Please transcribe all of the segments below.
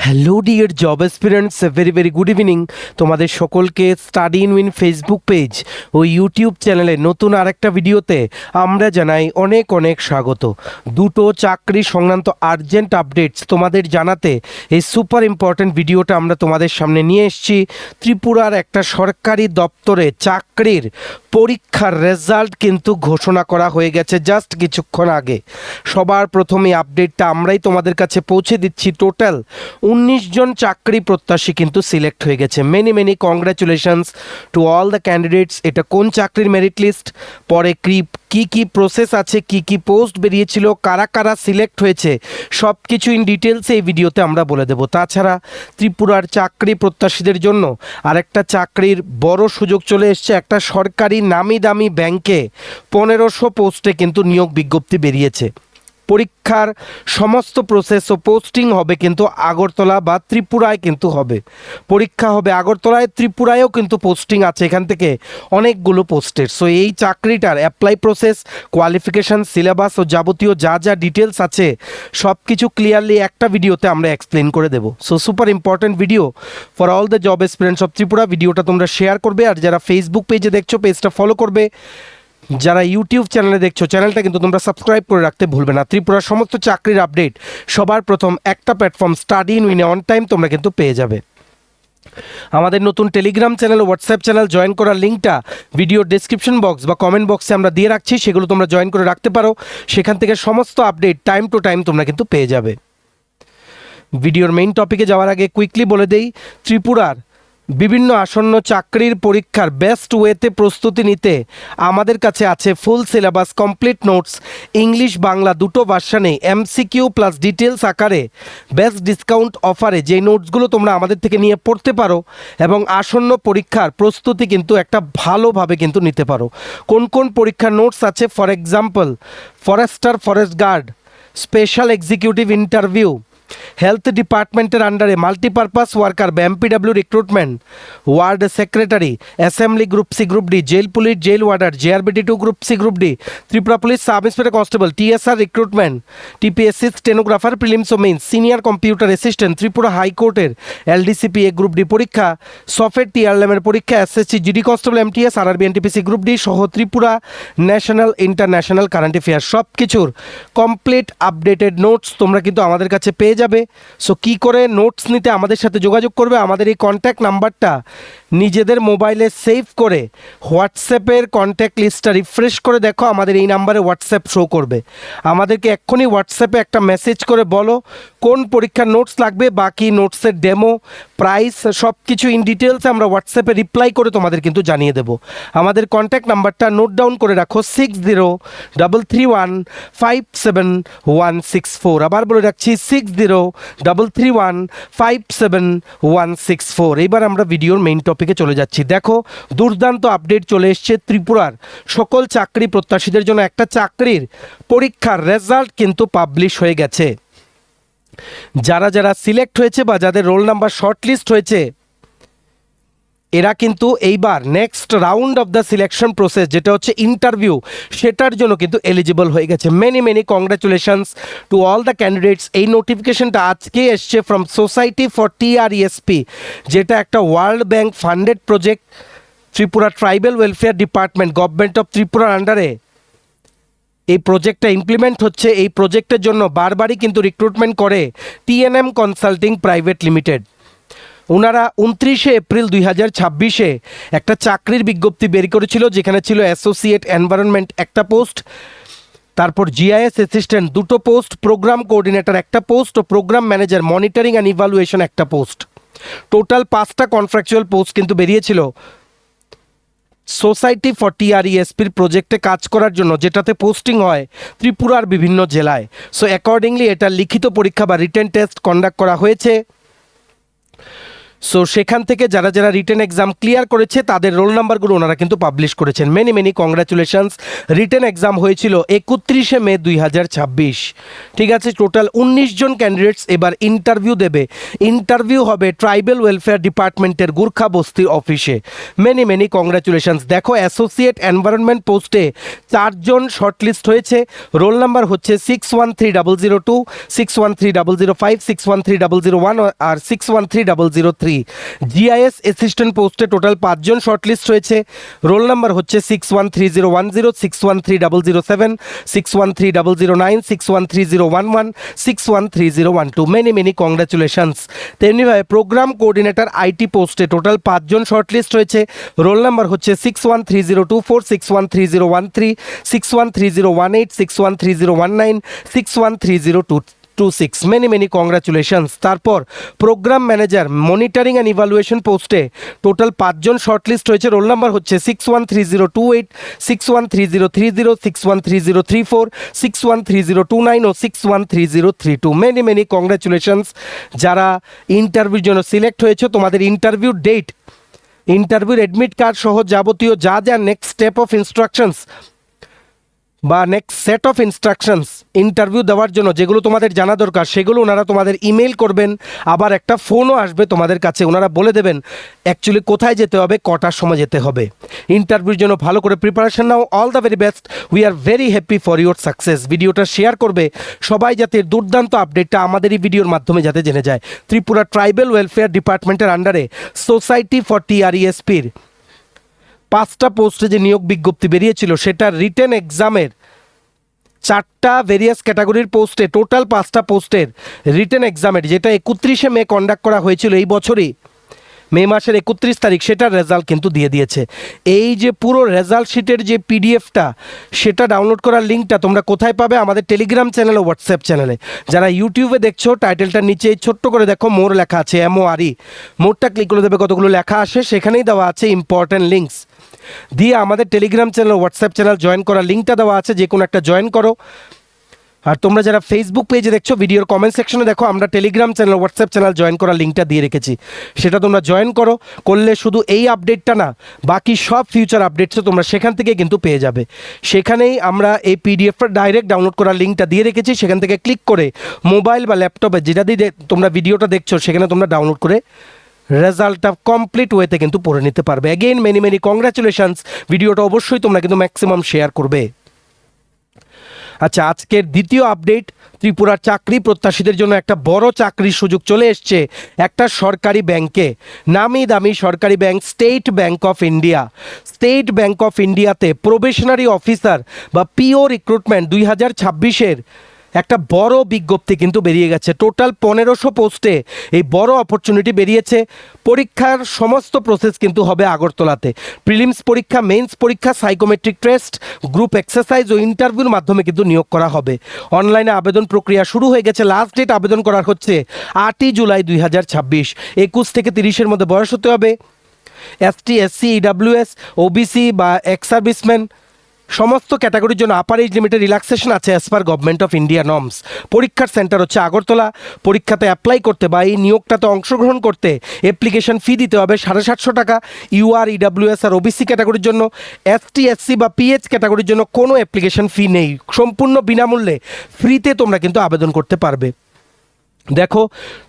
Hello dear job aspirants, very good evening. তোমাদের সকলকে study in win Facebook page ও YouTube চ্যানেলে নতুন আরেকটা ভিডিওতে আমরা জানাই অনেক অনেক স্বাগত। দুটো চাকরি সংক্রান্ত আর্জেন্ট আপডেটস তোমাদের জানাতে এই সুপার ইম্পর্ট্যান্ট ভিডিওটা আমরা তোমাদের সামনে নিয়ে এসেছি। ত্রিপুরার একটা সরকারি দপ্তরে চাকরির পরীক্ষার রেজাল্ট কিন্তু ঘোষণা করা হয়ে গেছে জাস্ট কিছুক্ষণ আগে। সবার প্রথমে আপডেটটা আমরাই তোমাদের কাছে পৌঁছে দিচ্ছি। টোটাল 19 জন চাকরি প্রত্যাশী কিন্তু সিলেক্ট হয়ে গেছে। Many congratulations to all the candidates. এটা কোন চাকরির মেরিট লিস্ট, পরে কি প্রসেস আছে, কি পোস্ট বেরিয়েছিল, কারা কারা সিলেক্ট হয়েছে, সব কিছু ইন ডিটেলসে এই ভিডিওতে আমরা বলে দেব। তাছাড়া ত্রিপুরার চাকরি প্রত্যাশীদের জন্য আরেকটা চাকরির বড় সুযোগ চলে এসছে। একটা সরকারি নামি দামি ব্যাংকে 1500 পোস্টে কিন্তু নিয়োগ বিজ্ঞপ্তি বেরিয়েছে। পরীক্ষার সমস্ত প্রসেস ও পোস্টিং হবে কিন্তু আগরতলা বা ত্রিপুরায় কিন্তু হবে। পরীক্ষা হবে আগরতলায়, ত্রিপুরায়ও কিন্তু পোস্টিং আছে এখান থেকে অনেকগুলো পোস্টের। সো এই চাকরিটার অ্যাপ্লাই প্রসেস, কোয়ালিফিকেশান, সিলেবাস ও যাবতীয় যা যা ডিটেলস আছে সব কিছু ক্লিয়ারলি একটা ভিডিওতে আমরা এক্সপ্লেন করে দেবো। So super important video for all the job experience of Tripura. ভিডিওটা তোমরা শেয়ার করবে, আর যারা ফেসবুক পেজে দেখছো পেজটা ফলো করবে, যারা ইউটিউব চ্যানেলে দেখছো চ্যানেলটা কিন্তু তোমরা সাবস্ক্রাইব করে রাখতে ভুলবে না। ত্রিপুরার সমস্ত চাকরির আপডেট সবার প্রথম একটা প্ল্যাটফর্ম স্টাডি ইন উইনে অন টাইম তোমরা কিন্তু পেয়ে যাবে। আমাদের নতুন টেলিগ্রাম চ্যানেল ও হোয়াটসঅ্যাপ চ্যানেল জয়েন করার লিঙ্কটা ভিডিওর ডেসক্রিপশন বক্স বা কমেন্ট বক্সে আমরা দিয়ে রাখছি, সেগুলো তোমরা জয়েন করে রাখতে পারো। সেখান থেকে সমস্ত আপডেট টাইম টু টাইম তোমরা কিন্তু পেয়ে যাবে। ভিডিওর মেইন টপিকে যাওয়ার আগে কুইকলি বলে দেই, ত্রিপুরার বিভিন্ন আসন্ন চাকরির পরীক্ষার বেস্ট ওয়েতে প্রস্তুতি নিতে আমাদের কাছে আছে full syllabus, complete notes, English Bangla দুটো ভার্সানে, এমসিকিউ প্লাস ডিটেলস আকারে, বেস্ট ডিসকাউন্ট অফারে, যে নোটসগুলো তোমরা আমাদের থেকে নিয়ে পড়তে পারো এবং আসন্ন পরীক্ষার প্রস্তুতি কিন্তু একটা ভালোভাবে কিন্তু নিতে পারো। কোন কোন পরীক্ষার নোটস আছে? For example, forester, forest guard, special executive interview, health ডিপার্টমেন্টের আন্ডারে মাল্টিপারপাস ওয়ার্কার বা MPW recruitment, ward secretary, assembly group C group D, jail police, jail warder, JRBT 2 group C group D, Tripura police sub inspector constable, TSR recruitment, TPSC stenographer prelims ও main, senior computer assistant, Tripura হাইকোর্টের LDCP এ group D পরীক্ষা, সফের টিআরএলের পরীক্ষা, SSC GD constable MTS, RRB NTPC group D সহ Tripura national international current affair সব কিছুর কমপ্লিট আপডেটেড নোটস তোমরা কিন্তু আমাদের কাছে পেয়ে যাবে। সো কী করে নোটস নিতে আমাদের সাথে যোগাযোগ করবে? আমাদের এই কন্ট্যাক্ট নাম্বারটা নিজেদের মোবাইলে সেভ করে হোয়াটসঅ্যাপের কন্ট্যাক্ট লিস্টটা রিফ্রেশ করে দেখো, আমাদের এই নাম্বারে হোয়াটসঅ্যাপ শো করবে। আমাদেরকে এক্ষুনি হোয়াটসঅ্যাপে একটা মেসেজ করে বলো কোন পরীক্ষার নোটস লাগবে, বাকি নোটসের ডেমো, প্রাইস সব কিছু ইন ডিটেলস আমরা হোয়াটসঅ্যাপে রিপ্লাই করে তোমাদের কিন্তু জানিয়ে দেবো। আমাদের কন্ট্যাক্ট নাম্বারটা নোট ডাউন করে রাখো, 6033157164। আবার বলে রাখছি 6033157164। এইবার আমরা ভিডিওর মেইন টপিকে চলে যাচ্ছি। দেখো, দুর্দান্ত আপডেট চলে এসছে ত্রিপুরার সকল চাকরি প্রত্যাশীদের জন্য। একটা চাকরির পরীক্ষার রেজাল্ট কিন্তু পাবলিশ হয়ে গেছে। যারা যারা সিলেক্ট হয়েছে বা যাদের রোল নাম্বার শর্টলিস্ট হয়েছে, এরা কিন্তু এইবার next round of the selection process, যেটা হচ্ছে ইন্টারভিউ, সেটার জন্য কিন্তু এলিজিবল হয়ে গেছে। Many congratulations to all the candidates. এই নোটিফিকেশনটা আজকে এসছে ফ্রম সোসাইটি ফর টিআরইএসপি, যেটা একটা world bank funded project. Tripura tribal welfare department, government of ত্রিপুরার আন্ডারে এই প্রজেক্টটা ইমপ্লিমেন্ট হচ্ছে। এই প্রজেক্টের জন্য বারবারই কিন্তু রিক্রুটমেন্ট করে টিএনএম কনসাল্টিং প্রাইভেট লিমিটেড। ওনারা 29 এপ্রিল 2026 একটা চাকরির বিজ্ঞপ্তি বের করেছিল, যেখানে ছিল অ্যাসোসিয়েট এনভায়রনমেন্ট একটা পোস্ট, তারপর জিআইএস অ্যাসিস্ট্যান্ট 2টো পোস্ট, প্রোগ্রাম কোঅর্ডিনেটর একটা পোস্ট ও program manager monitoring and evaluation একটা পোস্ট। টোটাল 5টা কন্ট্রাকচুয়াল পোস্ট কিন্তু বেরিয়েছিল সোসাইটি ফর টিআরইএসপির প্রজেক্টে কাজ করার জন্য, যেটাতে পোস্টিং হয় ত্রিপুরার বিভিন্ন জেলায়। সো অ্যাকর্ডিংলি এটা লিখিত পরীক্ষা বা রিটেন টেস্ট কন্ডাক্ট করা হয়েছে। সো সেখান থেকে যারা যারা রিটেন এক্সাম ক্লিয়ার করেছে তাদের রোল নাম্বারগুলো ওনারা কিন্তু পাবলিশ করেছেন। Many many congratulations. Written exam হয়েছিল 31শে মে 2026। ঠিক আছে, টোটাল 19 জন ক্যান্ডিডেটস এবার ইন্টারভিউ দেবে। ইন্টারভিউ হবে ট্রাইবেল ওয়েলফেয়ার ডিপার্টমেন্টের গুর্খা বস্তি অফিসে। Many many congratulations. দেখো, অ্যাসোসিয়েট এনভায়রনমেন্ট পোস্টে 4 জন শর্টলিস্ট হয়েছে। রোল নাম্বার হচ্ছে 613002, 613005, 613001 আর 613003। জিআইএস অ্যাসিস্ট্যান্ট পোস্টে টোটাল 5 জন শর্টলিস্ট হয়েছে। রোল নাম্বার হচ্ছে 613010, 613007, 613009, 613011, 613012। Many many congratulations. তেমনিভাবে প্রোগ্রাম কোঅর্ডিনেটর আইটি পোস্টে টোটাল 5 জন শর্টলিস্ট হয়েছে। রোল নাম্বার হচ্ছে 613024, 613013, 613018, 613019, 613026। Many many congratulations. তারপর program manager monitoring and evaluation পোস্টে টোটাল 5 জন শর্টলিস্ট হয়েছে। রোল নাম্বার হচ্ছে 613028, 613030, 613034, 613029 ও 613032। মেনি মেনি কংগ্রাচুলেশনস যারা ইন্টারভিউর জন্য সিলেক্ট হয়েছে। তোমাদের ইন্টারভিউ ডেট, ইন্টারভিউর অ্যাডমিট কার্ড সহ যাবতীয় যা যা নেক্সট স্টেপ অফ ইনস্ট্রাকশনস বা next set of instructions interview দেওয়ার জন্য যেগুলো তোমাদের জানা দরকার সেগুলো ওনারা তোমাদের ইমেল করবেন। আবার একটা ফোনও আসবে তোমাদের কাছে, ওনারা বলে দেবেন অ্যাকচুয়ালি কোথায় যেতে হবে, কটার সময় যেতে হবে। ইন্টারভিউর জন্য ভালো করে preparation now. All the very best. We are very happy for your success. ভিডিওটা শেয়ার করবে সবাই, যাতে দুর্দান্ত আপডেটটা আমাদের এই ভিডিওর মাধ্যমে যাতে জেনে যায়। ত্রিপুরা ট্রাইবেল ওয়েলফেয়ার ডিপার্টমেন্টের আন্ডারে সোসাইটি ফর টিআরইএসপির 5টা পোস্টে যে নিয়োগ বিজ্ঞপ্তি বেরিয়েছিল সেটা রিটেন এক্সামের 4টা ভেরিয়াস ক্যাটাগরির পোস্টে টোটাল 5টা পোস্টের রিটেন এক্সামের, যেটা 31শে মে কন্ডাক্ট করা হয়েছিল এই বছরই মে মাসের 31 তারিখ, সেটার রেজাল্ট কিন্তু দিয়ে দিয়েছে। এই যে পুরো রেজাল্ট শিটের যে পিডিএফটা, সেটা ডাউনলোড করার লিঙ্কটা তোমরা কোথায় পাবে? আমাদের টেলিগ্রাম চ্যানেল ও হোয়াটসঅ্যাপ চ্যানেলে। যারা ইউটিউবে দেখছো, টাইটেলটার নিচে ছোট্ট করে দেখো মোর লেখা আছে, MORE। মোরটা ক্লিক করে দেবে, কতগুলো লেখা আসে, সেখানেই দেওয়া আছে ইম্পর্ট্যান্ট লিঙ্কস। দিয়ে আমাদের Telegram channel WhatsApp channel join করার লিঙ্কটা দেওয়া আছে, যে কোনো একটা জয়েন করো। আর তোমরা যারা ফেসবুক পেজে দেখছো, ভিডিওর কমেন্ট সেকশনে দেখো আমরা Telegram channel WhatsApp channel join করার লিঙ্কটা দিয়ে রেখেছি, সেটা তোমরা জয়েন করো। করলে শুধু এই আপডেটটা না, বাকি সব ফিউচার আপডেটসও তোমরা সেখান থেকে কিন্তু পেয়ে যাবে। সেখানেই আমরা এই পিডিএফটা ডাইরেক্ট ডাউনলোড করার লিঙ্কটা দিয়ে রেখেছি, সেখান থেকে ক্লিক করে মোবাইল বা ল্যাপটপে যেটা দিয়ে তোমরা ভিডিওটা দেখছো সেখানে তোমরা ডাউনলোড করে রেজাল্টটা কমপ্লিট ওয়েতে কিন্তু পড়ে নিতে পারবে। Again many many congratulations. ভিডিওটা অবশ্যই তোমরা কিন্তু ম্যাক্সিমাম শেয়ার করবে। আচ্ছা, আজকের দ্বিতীয় আপডেট, ত্রিপুরার চাকরি প্রত্যাশীদের জন্য একটা বড় চাকরির সুযোগ চলে এসছে একটা সরকারি ব্যাংকে। নামি দামি সরকারি bank state bank of India. State bank of ইন্ডিয়াতে প্রবেশনারি অফিসার বা পিও রিক্রুটমেন্ট 2026-এর একটা বড় বিজ্ঞপ্তি কিন্তু বেরিয়ে গেছে। টোটাল 1500 পোস্টে এই বড় অপরচুনিটি বেরিয়েছে। পরীক্ষার সমস্ত প্রসেস কিন্তু হবে আগরতলাতে। প্রিলিমস পরীক্ষা, মেন্স পরীক্ষা, সাইকোমেট্রিক টেস্ট, গ্রুপ এক্সারসাইজ ও ইন্টারভিউর মাধ্যমে কিন্তু নিয়োগ করা হবে। অনলাইনে আবেদন প্রক্রিয়া শুরু হয়ে গেছে। লাস্ট ডেট আবেদন করার হচ্ছে 8ই জুলাই 2026। 21 থেকে 30-এর মধ্যে বয়স হতে হবে। ST, SC, EWS, OBC বা এক্স সার্ভিসম্যান সমস্ত ক্যাটাগরির জন্য আপার এজ লিমিটে রিল্যাক্সেশন আছে as per government of India norms. পরীক্ষার সেন্টার হচ্ছে আগরতলা। পরীক্ষাতে অ্যাপ্লাই করতে বা এই নিয়োগটাতে অংশগ্রহণ করতে অ্যাপ্লিকেশন ফি দিতে হবে 750 টাকা। UR, EWS আর OBC ক্যাটাগরির জন্য। ST, SC বা PH ক্যাটাগরির জন্য কোনো অ্যাপ্লিকেশন ফি নেই, সম্পূর্ণ বিনামূল্যে ফ্রিতে তোমরা কিন্তু আবেদন করতে পারবে। দেখো,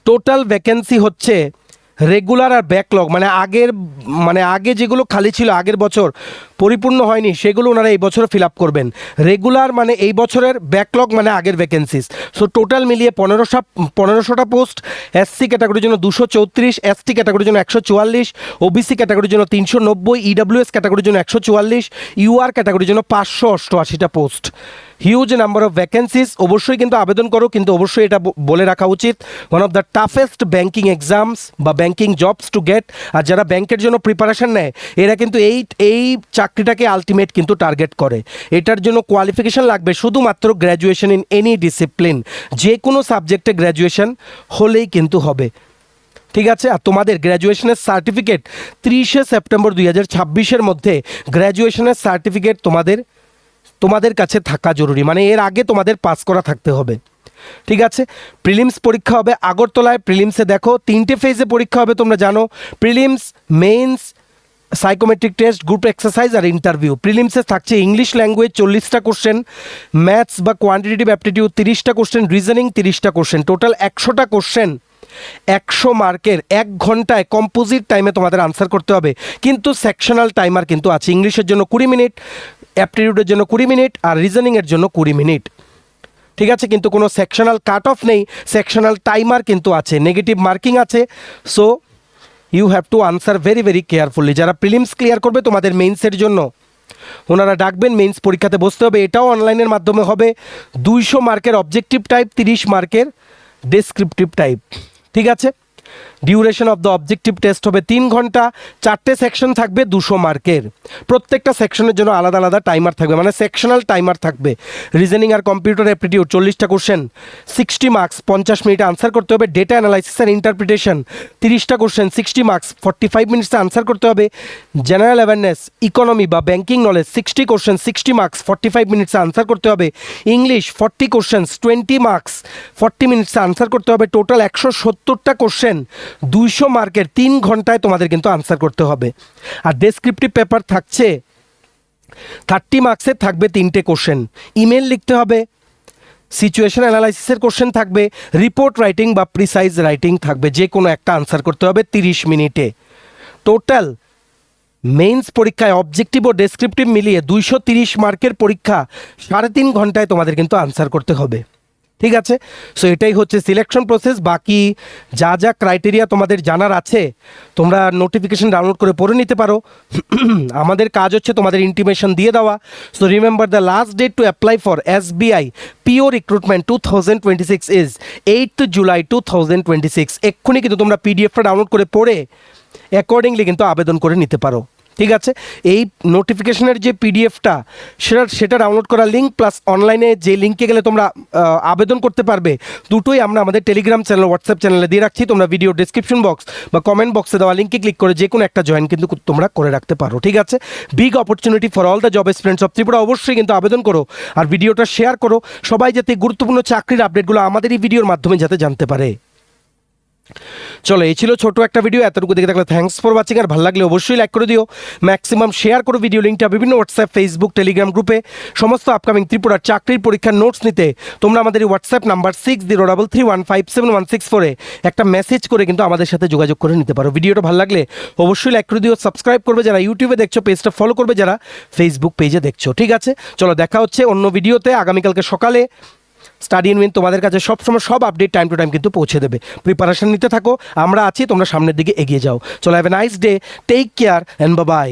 টোটাল ভ্যাকেন্সি হচ্ছে রেগুলার আর ব্যাকলগ, মানে আগে যেগুলো খালি ছিল আগের বছর পরিপূর্ণ হয়নি, সেগুলো ওনারা এই বছর ফিল আপ করবেন। রেগুলার মানে এই বছরের, ব্যাকলগ মানে আগের ভ্যাকেন্সিস। সো টোটাল মিলিয়ে 1500টা পোস্ট। SC ক্যাটাগরির জন্য 234, ST ক্যাটাগরির জন্য 144, OBC ক্যাটাগরির জন্য 390, EWS ক্যাটাগরির জন্য 144, UR ক্যাটাগরির জন্য 588টা post. Huge number of vacancies. অবশ্যই কিন্তু আবেদন করো, কিন্তু অবশ্যই এটা বলে রাখা উচিত, one of the toughest banking exams বা ব্যাঙ্কিং জবস টু গেট। আর যারা ব্যাংকের জন্য প্রিপারেশন নেয় এরা কিন্তু এই চাকরিটাকে আলটিমেট কিন্তু টার্গেট করে। এটার জন্য কোয়ালিফিকেশন লাগবে শুধুমাত্র গ্র্যাজুয়েশন ইন এনি ডিসিপ্লিন, যে কোনো সাবজেক্টে গ্র্যাজুয়েশন হলেই কিন্তু হবে। ঠিক আছে? আর তোমাদের গ্র্যাজুয়েশনের সার্টিফিকেট 30শে সেপ্টেম্বর 2026-এর মধ্যে গ্র্যাজুয়েশনের সার্টিফিকেট তোমাদের কাছে থাকা জরুরি, মানে এর আগে তোমাদের পাস করা থাকতে হবে। ঠিক আছে। প্রিলিমস পরীক্ষা হবে আগরতলায়। প্রিলিমসে দেখো 3টে ফেজে পরীক্ষা হবে, তোমরা জানো, prelims, mains, psychometric test, group exercise আর ইন্টারভিউ। প্রিলিমসে থাকছে ইংলিশ ল্যাঙ্গুয়েজ 40টা কোশ্চেন, ম্যাথস বা কোয়ান্টিটেটিভ অ্যাপটিটিউড 30টা কোশ্চেন, রিজনিং 30টা কোশ্চেন, টোটাল 100টা কোশ্চেন, 100 মার্কের, 1 ঘন্টায় কম্পোজিট টাইমে তোমাদের আনসার করতে হবে। কিন্তু সেকশনাল টাইমার কিন্তু আছে, ইংলিশের জন্য 20 মিনিট, অ্যাপটিটিউডের জন্য 20 মিনিট আর রিজনিংয়ের জন্য 20 মিনিট। ঠিক আছে, কিন্তু কোনো সেকশনাল কাট অফ নেই, সেকশনাল টাইমার কিন্তু আছে, নেগেটিভ মার্কিং আছে। So you have to answer very very carefully. যারা প্রিলিমস ক্লিয়ার করবে তোমাদের মেইনসের জন্য ওনারা ডাকবেন, মেইনস পরীক্ষাতে বসতে হবে। এটাও অনলাইনের মাধ্যমে হবে। 200 মার্কের অবজেক্টিভ টাইপ, 30 মার্কের ডেসক্রিপটিভ টাইপ। ঠিক আছে, duration of the objective test হবে 3 ঘন্টা, 4টে সেকশন থাকবে 200 মার্কের, প্রত্যেকটা সেকশনের জন্য আলাদা আলাদা টাইমার থাকবে, মানে সেকশনাল টাইমার থাকবে। রিজনিং আর কম্পিউটার অ্যাপটিটিউড 40টা কোশ্চেন, 60 মার্কস, 50 মিনিটে আনসার করতে হবে। ডেটা অ্যানালাইসিস আর ইন্টারপ্রিটেশন 30টা কোশ্চেন, 60 মার্কস, 45 মিনিটসে আনসার করতে হবে। জেনারেল অ্যাওয়ারনেস, ইকোনমি বা ব্যাঙ্কিং নলেজ 60 কোশ্চেন, 60 মার্কস, 45 মিনিটসে আনসার করতে হবে। ইংলিশ 40 কোশ্চেন্স, 20 মার্কস, 40 মিনিটসে আনসার করতে হবে। টোটাল 170টা কোশ্চেন, 200 মার্কের, 3 ঘন্টায় তোমাদের কিন্তু আনসার করতে হবে। আর ডেসক্রিপটিভ পেপার থাকছে 30 মার্কসের, থাকবে 3টে কোশ্চেন, ইমেল লিখতে হবে, সিচুয়েশন অ্যানালাইসিসের কোশ্চেন থাকবে, রিপোর্ট রাইটিং বা প্রিসাইজ রাইটিং থাকবে, যে কোনো একটা আনসার করতে হবে 30 মিনিটে। টোটাল মেইনস পরীক্ষায় অবজেক্টিভ ও ডেসক্রিপটিভ মিলিয়ে 230 মার্কের পরীক্ষা, 3.5 ঘন্টায় তোমাদের কিন্তু আনসার করতে হবে। ঠিক আছে, সো এটাই হচ্ছে সিলেকশন প্রসেস। বাকি যা যা ক্রাইটেরিয়া তোমাদের জানার আছে তোমরা নোটিফিকেশন ডাউনলোড করে পড়ে নিতে পারো। আমাদের কাজ হচ্ছে তোমাদের ইন্টিমেশন দিয়ে দেওয়া। So remember the last date to apply for SBI PO recruitment 2026 is 8th July 2026। এক্ষুনি কিন্তু তোমরা পিডিএফটা ডাউনলোড করে পড়ে অ্যাকর্ডিংলি কিন্তু আবেদন করে নিতে পারো। ঠিক আছে, এই নোটিফিকেশনের যে পিডিএফটা সেটা ডাউনলোড করার লিঙ্ক প্লাস অনলাইনে যে লিঙ্কে গেলে তোমরা আবেদন করতে পারবে, দুটোই আমরা আমাদের টেলিগ্রাম চ্যানেল, হোয়াটসঅ্যাপ চ্যানেলে দিয়ে রাখছি। তোমরা ভিডিও ডিসক্রিপশন বক্স বা কমেন্ট বক্সে দেওয়া লিঙ্কে ক্লিক করে যে কোনো একটা জয়েন কিন্তু তোমরা করে রাখতে পারো। ঠিক আছে, big opportunity for all the job students of Tripura. অবশ্যই কিন্তু আবেদন করো আর ভিডিওটা শেয়ার করো, সবাই যাতে গুরুত্বপূর্ণ চাকরির আপডেটগুলো আমাদের এই ভিডিওর মাধ্যমে যাতে জানতে পারে। চলো, এই ছিল ছোট একটা ভিডিও। এতটুকু দেখে থাকলে থ্যাঙ্কস ফর ওয়াচিং। আর ভালো লাগলে অবশ্যই লাইক করে দিও, ম্যাক্সিমাম শেয়ার করো ভিডিও লিঙ্কটা বিভিন্ন হোয়াটসঅ্যাপ, ফেসবুক, টেলিগ্রাম গ্রুপে। সমস্ত আপকামিং ত্রিপুরার চাকরির পরীক্ষার নোটস নিতে তোমরা আমাদের এই হোয়াটসঅ্যাপ নাম্বার 6033157164 একটা মেসেজ করে কিন্তু আমাদের সাথে যোগাযোগ করে নিতে পারো। ভিডিওটা ভালো লাগলে অবশ্যই লাইক করে দিও, সাবস্ক্রাইব করবে যারা ইউটিউবে দেখছো, পেজটা ফলো করবে যারা ফেসবুক পেজে দেখছো। ঠিক আছে, চলো দেখা হচ্ছে অন্য ভিডিওতে আগামীকালকে সকালে। স্টাডি ইন উইন তোমাদের কাছে সবসময় সব আপডেট টাইম টু টাইম কিন্তু পৌঁছে দেবে। প্রিপারেশন নিতে থাকো, আমরা আছি, তোমরা সামনের দিকে এগিয়ে যাও। চলো, have a nice day, take care and bye by.